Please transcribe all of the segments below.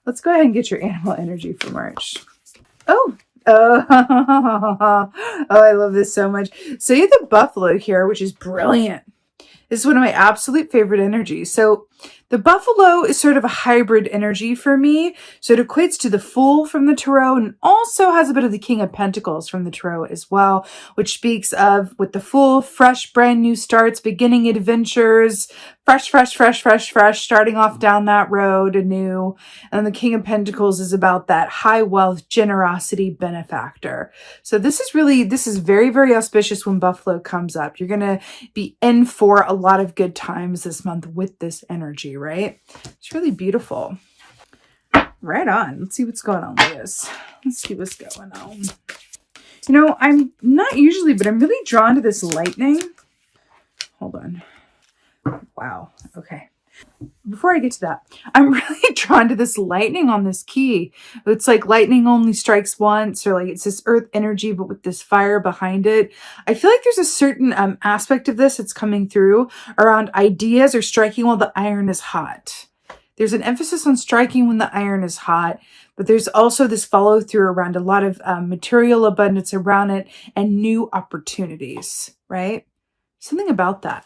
Let's go ahead and get your animal energy for March. Oh, oh, I love this so much. So you have the buffalo here, which is brilliant. This is one of my absolute favorite energies. So the buffalo is sort of a hybrid energy for me. So it equates to the Fool from the Tarot and also has a bit of the King of Pentacles from the Tarot as well, which speaks of, with the Fool, fresh, brand new starts, beginning adventures, fresh, starting off down that road anew. And the King of Pentacles is about that high wealth, generosity, benefactor. So this is very, very auspicious when buffalo comes up. You're going to be in for a lot of good times this month with this energy, right? It's really beautiful. Right on. Let's see what's going on with this. Let's see what's going on. You know, I'm not usually, but I'm really drawn to this lightning. Hold on. Wow. Okay. Before I get to that, I'm really drawn to this lightning on this key. It's like lightning only strikes once, or like it's this earth energy, but with this fire behind it. I feel like there's a certain aspect of this that's coming through around ideas or striking while the iron is hot. There's an emphasis on striking when the iron is hot, but there's also this follow through around a lot of material abundance around it and new opportunities, right? Something about that.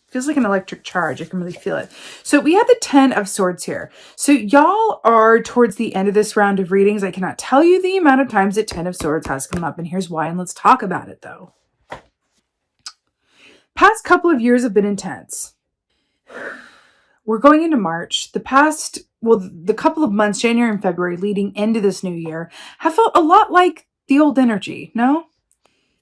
Feels like an electric charge. I can really feel it. So we have the 10 of Swords here. So y'all are towards the end of this round of readings. I cannot tell you the amount of times that 10 of Swords has come up, and here's why, and let's talk about it though. Past couple of years have been intense. We're going into March. The couple of months, January and February leading into this new year, have felt a lot like the old energy, no?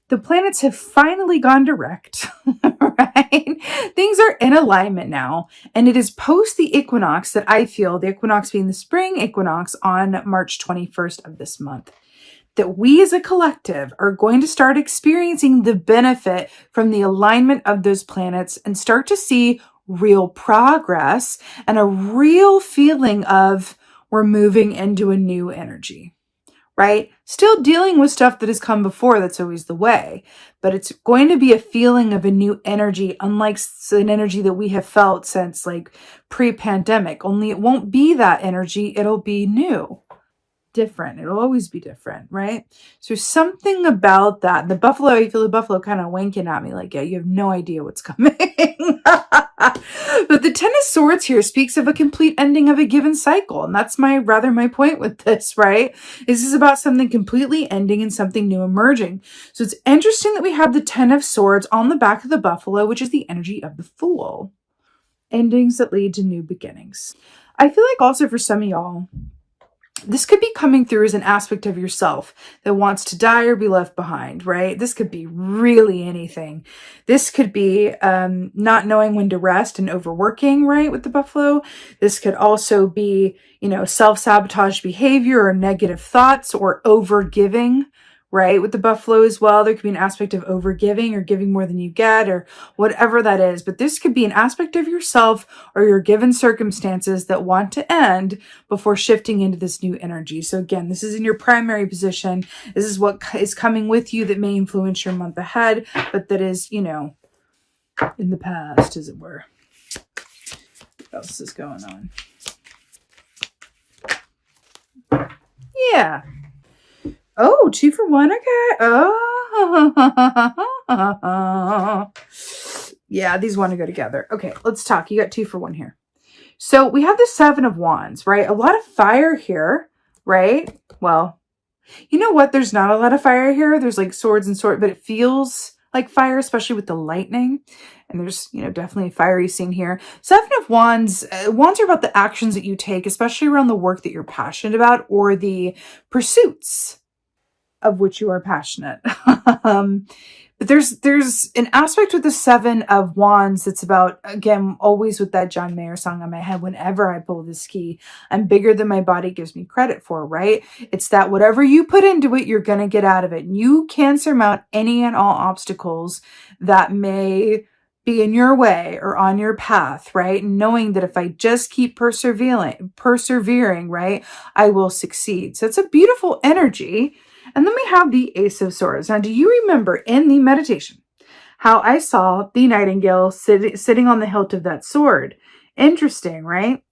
The planets have finally gone direct, right? Things are in alignment now. And it is post the equinox that I feel, the equinox being the spring equinox on March 21st of this month, that we as a collective are going to start experiencing the benefit from the alignment of those planets and start to see real progress and a real feeling of we're moving into a new energy. Right? Still dealing with stuff that has come before. That's always the way. But it's going to be a feeling of a new energy, unlike an energy that we have felt since like pre-pandemic. Only it won't be that energy. It'll be new. Different. It'll always be different, right? So something about that. The buffalo, I feel the buffalo kind of winking at me like, yeah, you have no idea what's coming. But the 10 of Swords here speaks of a complete ending of a given cycle. And that's my point with this, right? This is about something completely ending and something new emerging. So it's interesting that we have the 10 of Swords on the back of the buffalo, which is the energy of the Fool. Endings that lead to new beginnings. I feel like also for some of y'all, this could be coming through as an aspect of yourself that wants to die or be left behind, right? This could be really anything. This could be not knowing when to rest and overworking, right, with the buffalo. This could also be, self-sabotage behavior or negative thoughts or overgiving, right, with the buffalo as well. There could be an aspect of overgiving or giving more than you get or whatever that is. But this could be an aspect of yourself or your given circumstances that want to end before shifting into this new energy. So again, this is in your primary position. This is what is coming with you that may influence your month ahead, but that is, in the past, as it were. What else is going on? Yeah. Oh, 2 for 1. Okay. Oh. Yeah, these want to go together. Okay, let's talk. You got 2 for 1 here. So we have the 7 of Wands, right? A lot of fire here, right? Well, you know what? There's not a lot of fire here. There's like swords and swords, but it feels like fire, especially with the lightning. And there's, definitely a fiery scene here. 7 of Wands. Wands are about the actions that you take, especially around the work that you're passionate about or the pursuits of which you are passionate. But there's an aspect with the 7 of Wands that's about, again, always with that John Mayer song on my head, whenever I pull this key, I'm bigger than my body gives me credit for, right? It's that whatever you put into it, you're going to get out of it. You can surmount any and all obstacles that may be in your way or on your path, right? Knowing that if I just keep persevering, right, I will succeed. So it's a beautiful energy. And then we have the Ace of Swords. Now, do you remember in the meditation how I saw the nightingale sitting on the hilt of that sword? Interesting, right?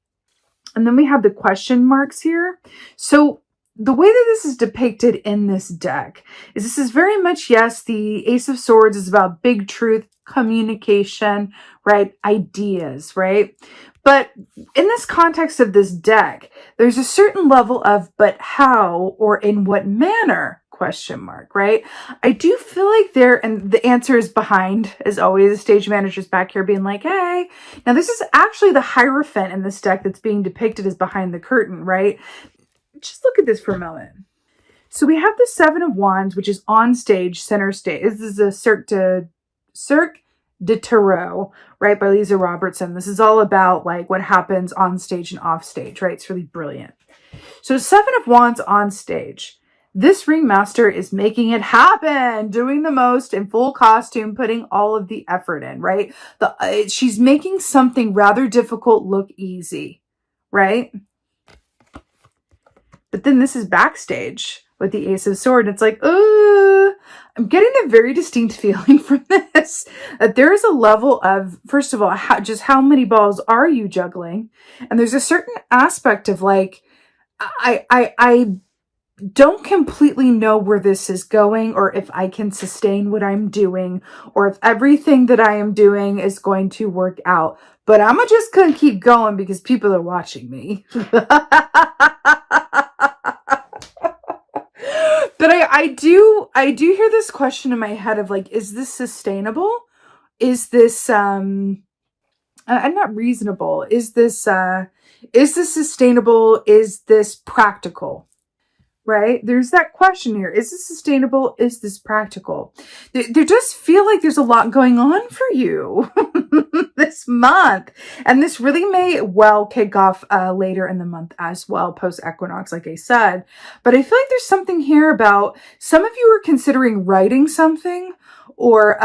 And then we have the question marks here. So the way that this is depicted in this deck is this is very much, yes, the Ace of Swords is about big truth, communication, right? Ideas, right? But in this context of this deck, there's a certain level of, but how or in what manner? Question mark, right? I do feel like and the answer is behind, as always. The stage manager's back here being like, hey, now this is actually the Hierophant in this deck that's being depicted as behind the curtain, right? Just look at this for a moment. So we have the Seven of Wands, which is on stage, center stage. This is a Cirque de Tarot, right, by Lisa Robertson. This is all about like what happens on stage and off stage, right? It's really brilliant. So Seven of Wands on stage. This ringmaster is making it happen, doing the most in full costume, putting all of the effort in, right? She's making something rather difficult look easy, right? But then this is backstage with the Ace of Swords. It's like, I'm getting a very distinct feeling from this. That there is a level of, first of all, just how many balls are you juggling? And there's a certain aspect of like, I don't completely know where this is going, or if I can sustain what I'm doing, or if everything that I am doing is going to work out. But I'm just going to keep going because people are watching me. But I do hear this question in my head of like, is this sustainable? Is this I'm not reasonable? Is this sustainable? Is this practical? Right? There's that question here. Is this sustainable? Is this practical? There does feel like there's a lot going on for you this month. And this really may well kick off later in the month as well, post-equinox, like I said. But I feel like there's something here about some of you are considering writing something, or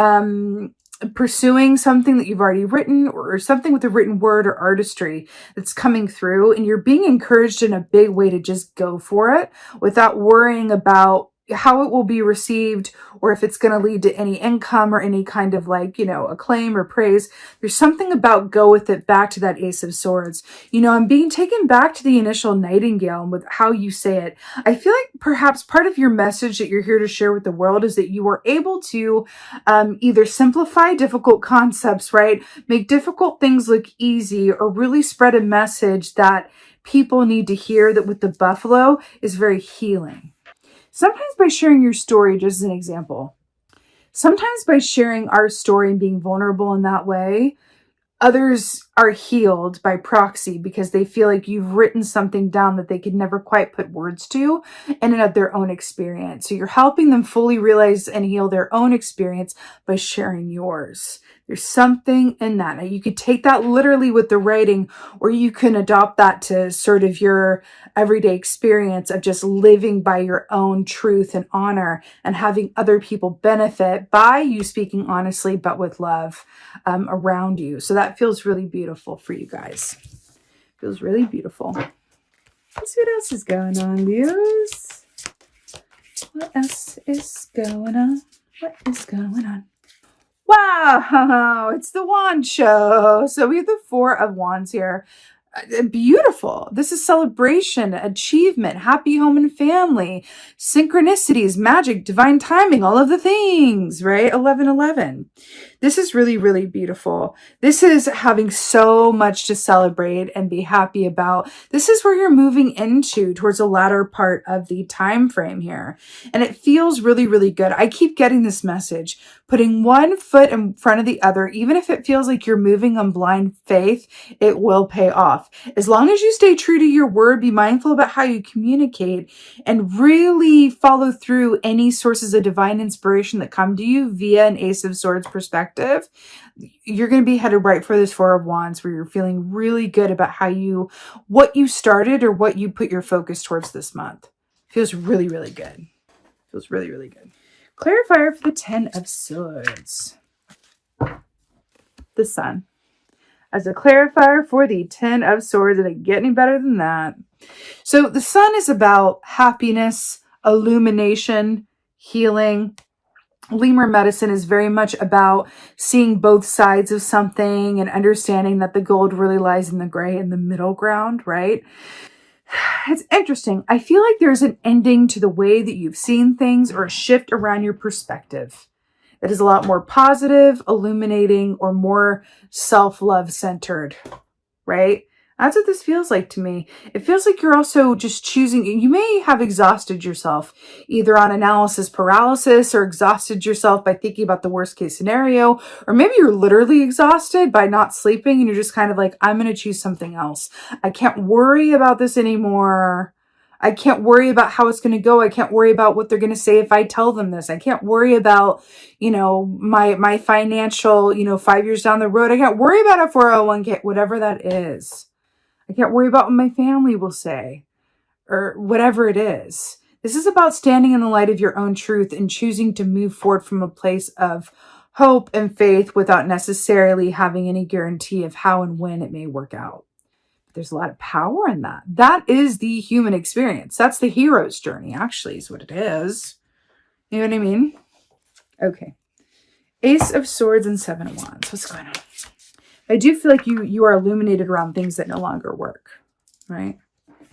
pursuing something that you've already written, or something with a written word or artistry that's coming through, and you're being encouraged in a big way to just go for it without worrying about how it will be received, or if it's going to lead to any income or any kind of like, acclaim or praise. There's something about go with it, back to that Ace of Swords. I'm being taken back to the initial Nightingale and with how you say it. I feel like perhaps part of your message that you're here to share with the world is that you are able to either simplify difficult concepts, right? Make difficult things look easy, or really spread a message that people need to hear, that with the buffalo is very healing. Sometimes by sharing your story, just as an example, sometimes by sharing our story and being vulnerable in that way, others are healed by proxy because they feel like you've written something down that they could never quite put words to and in their own experience. So you're helping them fully realize and heal their own experience by sharing yours. There's something in that. Now, you could take that literally with the writing, or you can adopt that to sort of your everyday experience of just living by your own truth and honor, and having other people benefit by you speaking honestly, but with love around you. So that feels really beautiful for you guys. Feels really beautiful. Let's see what else is going on, Leos. What else is going on? What is going on? Wow, it's the wand show. So we have the Four of Wands here. Beautiful. This is celebration, achievement, happy home and family, synchronicities, magic, divine timing, all of the things, right? 11:11. This is really, really beautiful. This is having so much to celebrate and be happy about. This is where you're moving into towards the latter part of the time frame here. And it feels really, really good. I keep getting this message, putting one foot in front of the other, even if it feels like you're moving on blind faith, it will pay off. As long as you stay true to your word, be mindful about how you communicate, and really follow through any sources of divine inspiration that come to you via an Ace of Swords perspective, you're going to be headed right for this Four of Wands, where you're feeling really good about what you started or what you put your focus towards this month. Feels really, really good. Feels really, really good. Clarifier for the Ten of Swords. The Sun. As a clarifier for the Ten of Swords, and it get any better than that. So the Sun is about happiness, illumination, healing, Lemur medicine is very much about seeing both sides of something and understanding that the gold really lies in the gray, in the middle ground, right? It's interesting. I feel like there's an ending to the way that you've seen things, or a shift around your perspective that is a lot more positive, illuminating, or more self-love centered, right? That's what this feels like to me. It feels like you're also just choosing. You may have exhausted yourself either on analysis paralysis, or exhausted yourself by thinking about the worst case scenario, or maybe you're literally exhausted by not sleeping and you're just kind of like, I'm going to choose something else. I can't worry about this anymore. I can't worry about how it's going to go. I can't worry about what they're going to say if I tell them this. I can't worry about, my financial, 5 years down the road. I can't worry about a 401k, whatever that is. I can't worry about what my family will say, or whatever it is. This is about standing in the light of your own truth and choosing to move forward from a place of hope and faith without necessarily having any guarantee of how and when it may work out. There's a lot of power in that. That is the human experience. That's the hero's journey, actually, is what it is. You know what I mean? Okay. Ace of Swords and Seven of Wands. What's going on? I do feel like you are illuminated around things that no longer work, right?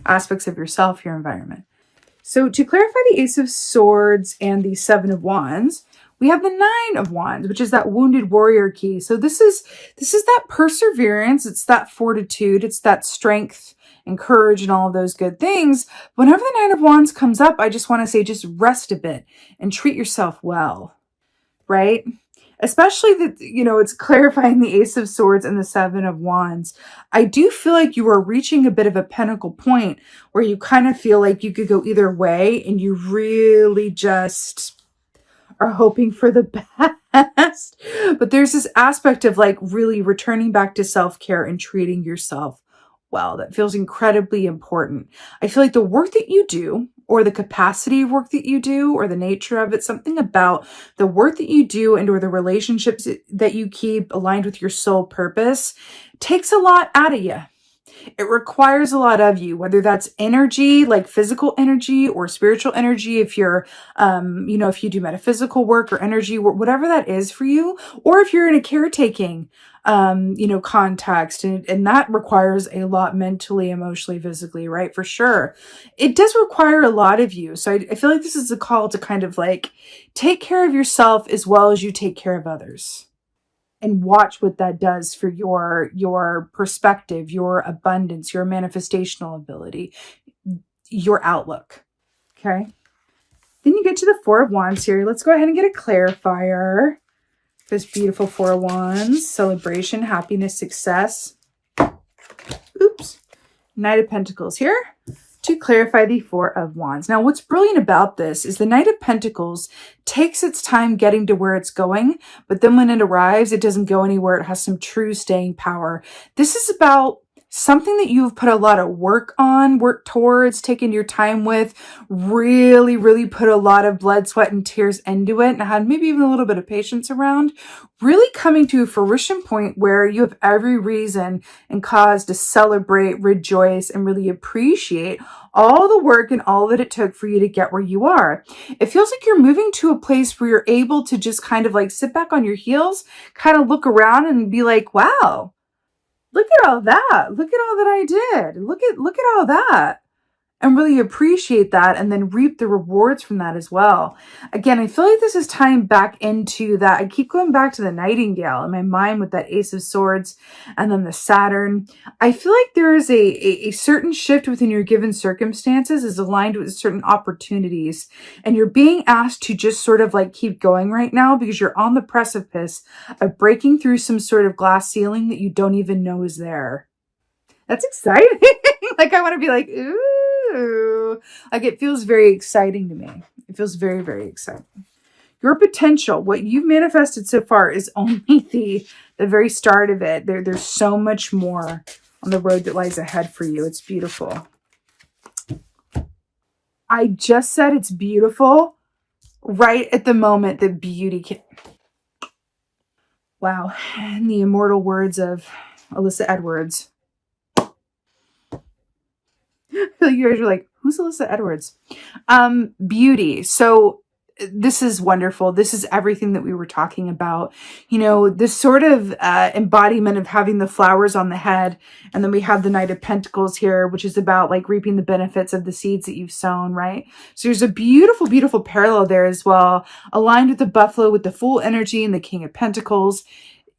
Aspects of yourself, your environment. So to clarify the Ace of Swords and the Seven of Wands, we have the Nine of Wands, which is that wounded warrior key. So this is that perseverance. It's that fortitude. It's that strength and courage and all of those good things. Whenever the Nine of Wands comes up, I just want to say, just rest a bit and treat yourself well, right? Especially that, it's clarifying the Ace of Swords and the Seven of Wands. I do feel like you are reaching a bit of a pinnacle point where you kind of feel like you could go either way, and you really just are hoping for the best. But there's this aspect of like really returning back to self-care and treating yourself well. That feels incredibly important. I feel like the work that you do, or the capacity of work that you do, or the nature of it, something about the work that you do and or the relationships that you keep aligned with your soul purpose takes a lot out of you. It requires a lot of you, whether that's energy, like physical energy, or spiritual energy, if you're, if you do metaphysical work or energy work, whatever that is for you, or if you're in a caretaking, context, and that requires a lot mentally, emotionally, physically, right? For sure. It does require a lot of you. So I feel like this is a call to kind of like take care of yourself as well as you take care of others. And watch what that does for your perspective, your abundance, your manifestational ability, your outlook. Okay. Then you get to the Four of Wands here. Let's go ahead and get a clarifier. This beautiful Four of Wands, celebration, happiness, success. Oops. Knight of Pentacles here to clarify the Four of Wands. Now, what's brilliant about this is the Knight of Pentacles takes its time getting to where it's going, but then when it arrives, it doesn't go anywhere. It has some true staying power. This is about something that you've put a lot of work on, work towards, taken your time with, really, really put a lot of blood, sweat, and tears into it, and had maybe even a little bit of patience around, really coming to a fruition point where you have every reason and cause to celebrate, rejoice, and really appreciate all the work and all that it took for you to get where you are. It feels like you're moving to a place where you're able to just kind of like sit back on your heels, kind of look around and be like, wow, look at all that. Look at all that I did. Look at all that. And really appreciate that, and then reap the rewards from that as well. Again, I feel like this is tying back into that. I keep going back to the Nightingale in my mind with that Ace of Swords and then the Saturn. I feel like there is a certain shift within your given circumstances is aligned with certain opportunities, and you're being asked to just sort of like keep going right now because you're on the precipice of breaking through some sort of glass ceiling that you don't even know is there. That's exciting. Like, I want to be like, ooh. Like, it feels very exciting to me. It feels very, very exciting. Your potential, what you've manifested so far, is only the very start of it. There's so much more on the road that lies ahead for you. It's beautiful. I just said it's beautiful right at the moment that beauty can... Wow. And the immortal words of Alyssa Edwards. I feel like you guys are like, who's Alyssa Edwards? Beauty. So this is wonderful. This is everything that we were talking about. You know, this sort of embodiment of having the flowers on the head. And then we have the Knight of Pentacles here, which is about like reaping the benefits of the seeds that you've sown, right? So there's a beautiful, beautiful parallel there as well, aligned with the buffalo, with the Fool energy and the King of Pentacles.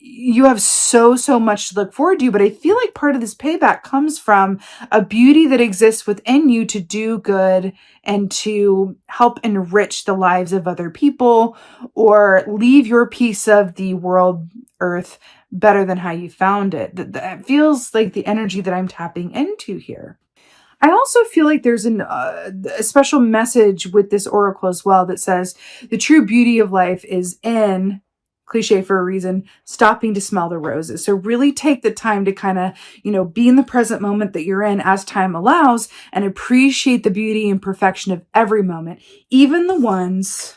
You have so much to look forward to, but I feel like part of this payback comes from a beauty that exists within you to do good and to help enrich the lives of other people, or leave your piece of the world, earth, better than how you found it. That feels like the energy that I'm tapping into here. I also feel like there's a special message with this oracle as well that says the true beauty of life is in, cliche for a reason, stopping to smell the roses. So really take the time to kind of, you know, be in the present moment that you're in as time allows, and appreciate the beauty and perfection of every moment, even the ones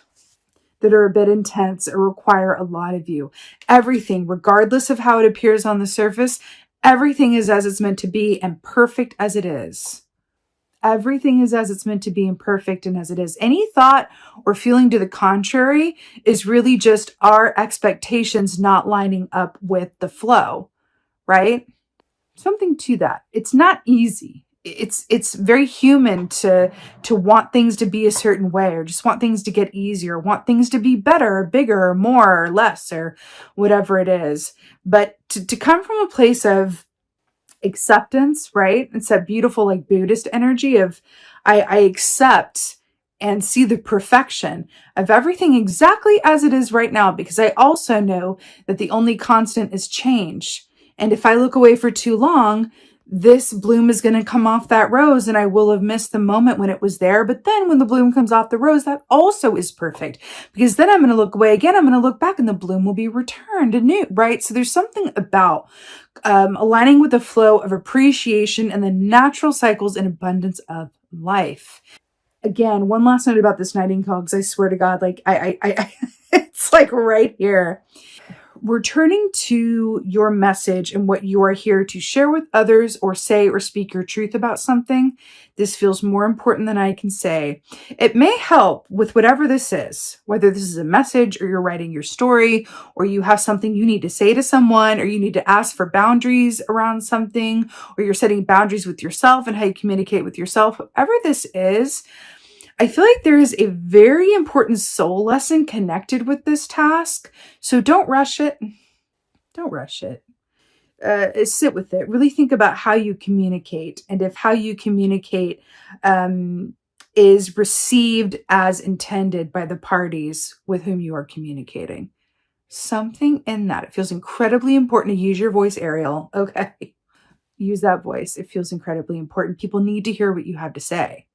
that are a bit intense or require a lot of you. Everything, regardless of how it appears on the surface, everything is as it's meant to be and perfect as it is. Everything is as it's meant to be and perfect and as it is. Any thought or feeling to the contrary is really just our expectations not lining up with the flow, right? Something to that. It's not easy. It's very human to want things to be a certain way, or just want things to get easier, want things to be better, or bigger, or more, or less, or whatever it is. But to come from a place of acceptance, right? It's that beautiful like Buddhist energy of I accept and see the perfection of everything exactly as it is right now, because I also know that the only constant is change. And if I look away for too long, this bloom is going to come off that rose and I will have missed the moment when it was there. But then when the bloom comes off the rose, that also is perfect, because then I'm going to look away again. I'm going to look back and the bloom will be returned anew, right? So there's something about aligning with the flow of appreciation and the natural cycles and abundance of life. Again, one last note about this nightingale, because I swear to God, like I it's like right here. Returning to your message and what you are here to share with others, or say or speak your truth about something, this feels more important than I can say. It may help with whatever this is, whether this is a message or you're writing your story, or you have something you need to say to someone, or you need to ask for boundaries around something, or you're setting boundaries with yourself and how you communicate with yourself. Whatever this is, I feel like there is a very important soul lesson connected with this task. So don't rush it. Don't rush it. Sit with it. Really think about how you communicate, and if how you communicate is received as intended by the parties with whom you are communicating. Something in that. It feels incredibly important to use your voice, Ariel. Okay. Use that voice. It feels incredibly important. People need to hear what you have to say.